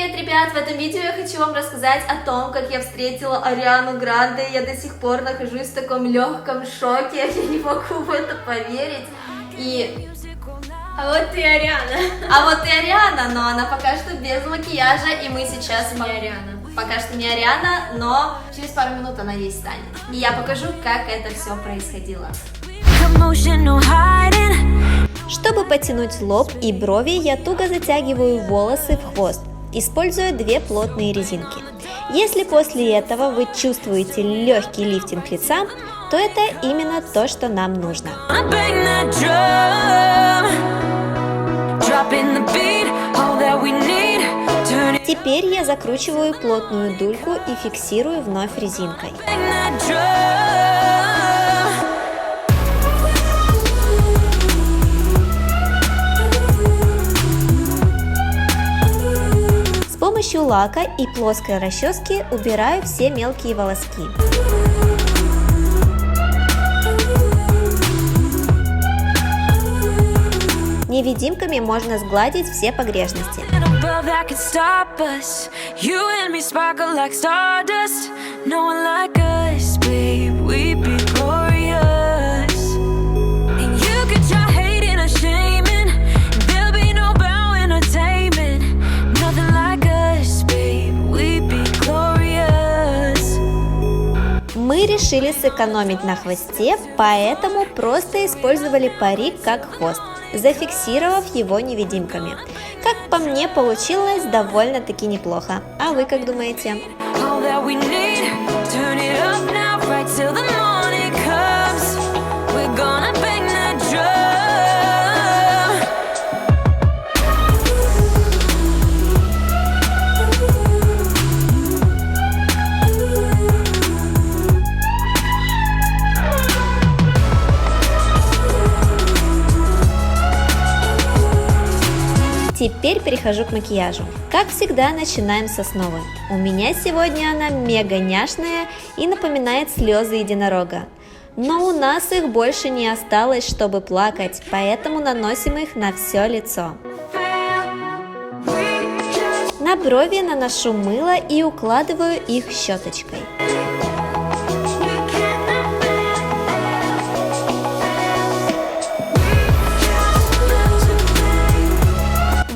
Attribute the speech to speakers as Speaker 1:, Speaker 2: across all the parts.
Speaker 1: Привет, ребят! В этом видео я хочу вам рассказать о том, как я встретила Ариану Гранде. Я до сих пор нахожусь в таком легком шоке, я не могу в это поверить.
Speaker 2: А вот ты Ариана.
Speaker 1: А вот и Ариана, но она пока что без макияжа, и мы сейчас...
Speaker 2: Не Ариана.
Speaker 1: Пока что не Ариана, но через пару минут она есть станет. И я покажу, как это все происходило. Чтобы потянуть лоб и брови, я туго затягиваю волосы в хвост, используя две плотные резинки. Если после этого вы чувствуете легкий лифтинг лица, то это именно то, что нам нужно. Теперь я закручиваю плотную дульку и фиксирую вновь резинкой. С помощью лака и плоской расчески убираю все мелкие волоски. Невидимками можно сгладить все погрешности. Мы решили сэкономить на хвосте, поэтому просто использовали парик как хвост, зафиксировав его невидимками. Как по мне, получилось довольно-таки неплохо. А вы как думаете? Теперь перехожу к макияжу. Как всегда, начинаем с основы. У меня сегодня она мега няшная и напоминает слезы единорога. Но у нас их больше не осталось, чтобы плакать, поэтому наносим их на все лицо. На брови наношу мыло и укладываю их щеточкой.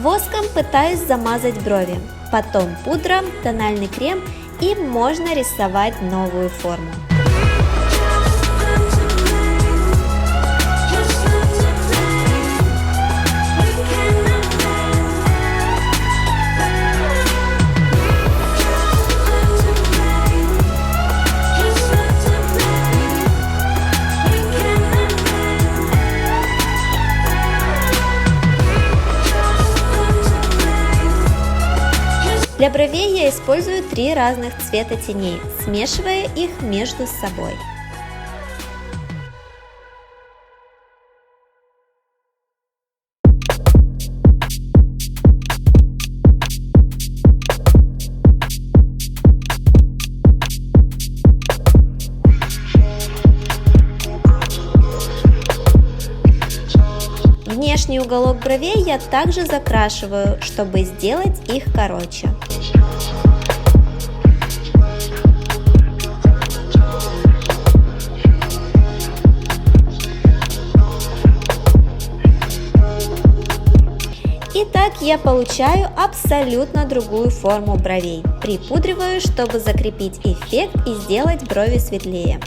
Speaker 1: Воском пытаюсь замазать брови, потом пудра, тональный крем и можно рисовать новую форму. Для бровей я использую 3 разных цвета теней, смешивая их между собой. Внешний уголок бровей я также закрашиваю, чтобы сделать их короче. Итак, я получаю абсолютно другую форму бровей. Припудриваю, чтобы закрепить эффект и сделать брови светлее.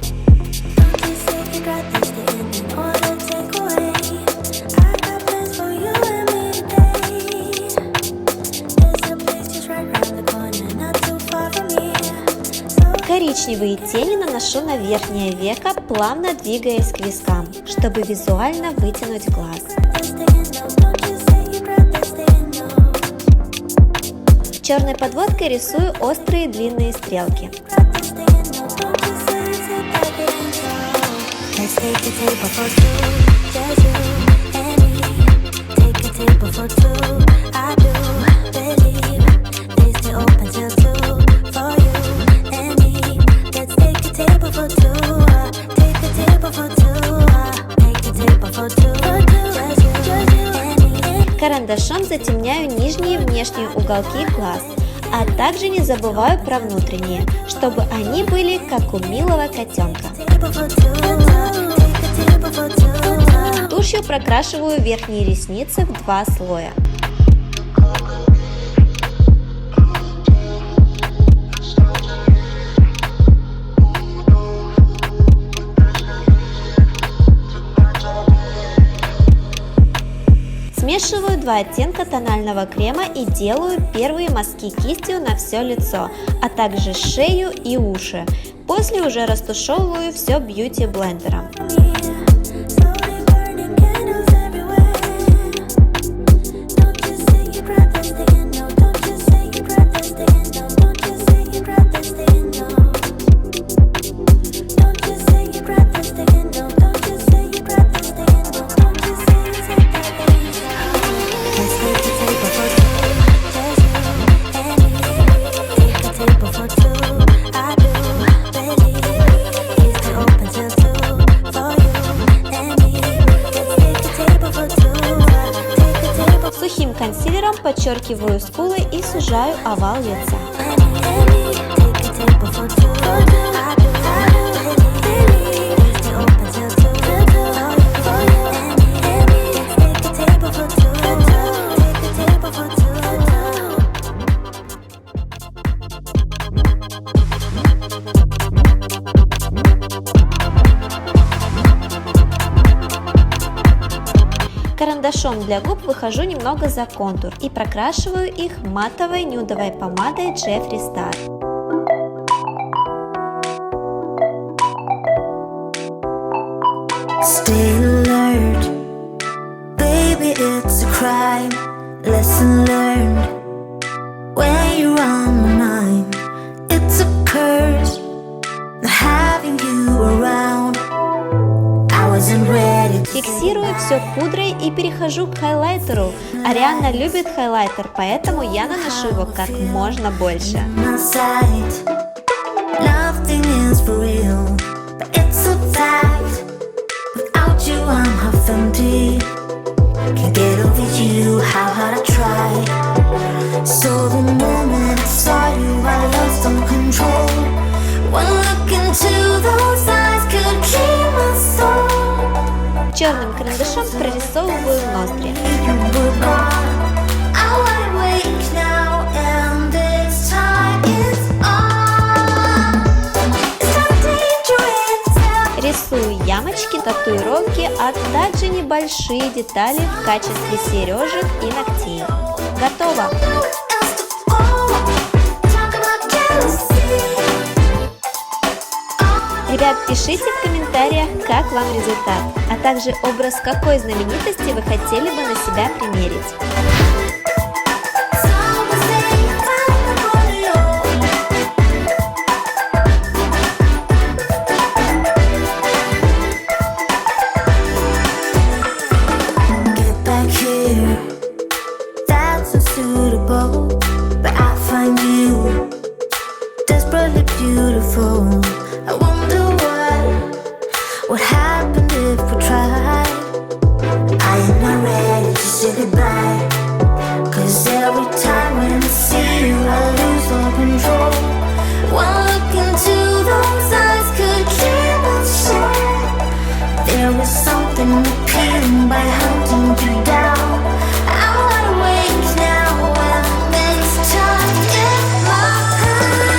Speaker 1: Коричневые тени наношу на верхнее веко, плавно двигаясь к вискам, чтобы визуально вытянуть глаз. Черной подводкой рисую острые длинные стрелки. Карандашом затемняю нижние и внешние уголки глаз, А также не забываю про внутренние, чтобы они были как у милого котенка. Тушью прокрашиваю верхние ресницы в 2 слоя. Смешиваю 2 оттенка тонального крема и делаю первые мазки кистью на все лицо, а также шею и уши. После уже растушевываю все бьюти-блендером. Сухим консилером подчеркиваю скулы и сужаю овал лица. Карандашом для губ выхожу немного за контур и прокрашиваю их матовой нюдовой помадой Jeffree Star.
Speaker 3: Stay alert, baby, it's a crime. Lesson learned when you're on my mind. It's a curse not having you around. I wasn't ready.
Speaker 1: Фиксирую все пудрой и перехожу к хайлайтеру. Ариана любит хайлайтер, поэтому я наношу его как можно больше.
Speaker 3: My side, nothing is for real, but it's a fact. Without you, I'm half empty. Can't get over you, how hard I tried. So the moment I saw you, I lost all control. One look into those eyes could dream my soul.
Speaker 1: Черным карандашом прорисовываю ноздри.
Speaker 3: You were gone. I lie awake now, and this time is on. It's not dangerous.
Speaker 1: Рисую ямочки, татуировки, а также небольшие детали в качестве сережек и ногтей. Готово! Ребят, пишите в комментариях, как вам результат, а также образ какой знаменитости вы хотели бы на себя примерить.